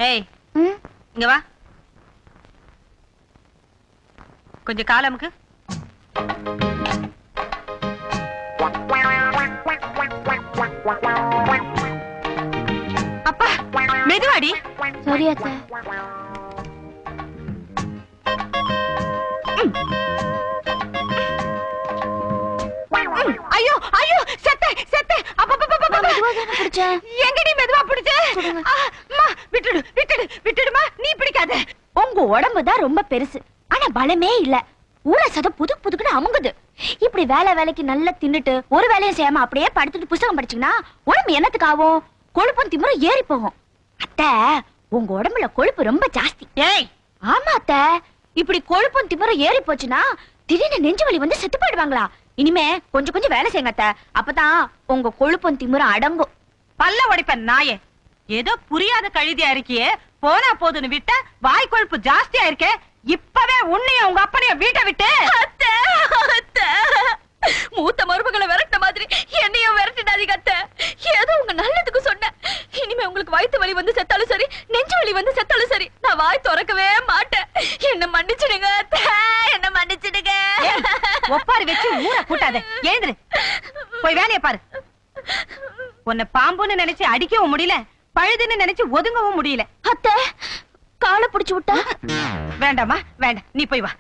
ஏய் இங்க வா. கொஞ்சம் காலமுக்கு. அப்பா மெதுவாடி. சாரி அத்தை. ஐயோ ஐயோ செத்த செத்த. எங்கடி மெதுவா பிடிச்ச? விட்டுடு விட்டுடு விட்டுடுமா. நீ பிடிக்காத. உங்க உடம்புதான் ரொம்ப பெருசு, ஆனா பலமே இல்ல. ஊரை சத புதுக்குன்னு அமுங்குது. இப்படி வேலைக்கு நல்லா தின்னுட்டு ஒரு வேலையும் செய்யாம அப்படியே படுத்துட்டு புத்தகம் படிச்சீங்கன்னா உடம்பு என்னத்துக்கு ஆகும்? கொழுப்பும் திமிரும் ஏறி போகும். அத்தை, உங்க உடம்புல கொழுப்பு ரொம்ப ஜாஸ்தி. ஏய் ஆமா அத்தை, இப்படி கொழுப்பும் திமிரும் ஏறி போச்சுன்னா திடீர்னு நெஞ்சு வலி வந்து செத்து போயிடுவாங்களா? இனிமே கொஞ்சம் வேலை செய்யுங்க அத்தை, அப்பதான் உங்க கொழுப்பும் திமிரும் அடங்கும். பல்ல உடைப்பேன் நாயே. ஏதோ புரியாத கழுதியா இருக்கியே, போனா போதுன்னு விட்ட வாய் கொழுப்பு ஜாஸ்தியா இருக்கே. இப்பவே உன்னையும் உங்க அப்பனையும் வீட்டை விட்டு. மூத்த மருமகளை விரட்ட மாதிரி என்னையும் விரட்டிடாதீங்க அத்தை. ஏதோ உங்க நல்லதுக்கு சொன்னேன். இனிமே உங்களுக்கு வயிற்று வலி வந்து செத்தாலும் சரி, நெஞ்சு வலி வந்து செத்தாலும் சரி, நான் வாய் திறக்கவே மாட்டேன். என்ன மன்னிச்சிடுங்க அத்தை, என்ன மன்னிச்சிடுங்க. ஒப்பாரி வச்சு ஊரை கூட்டாத. எழுந்துரு, போய் வேலையை பாரு. உன்னை பாம்புன்னு நினைச்சு அடிக்கவும் முடியல, பழுதுன்னு நினைச்சு ஒதுங்கவும் முடியல. அத்தை, காலை பிடிச்சு விட்டா? வேண்டாமா வேண்டாம், நீ போய் வா.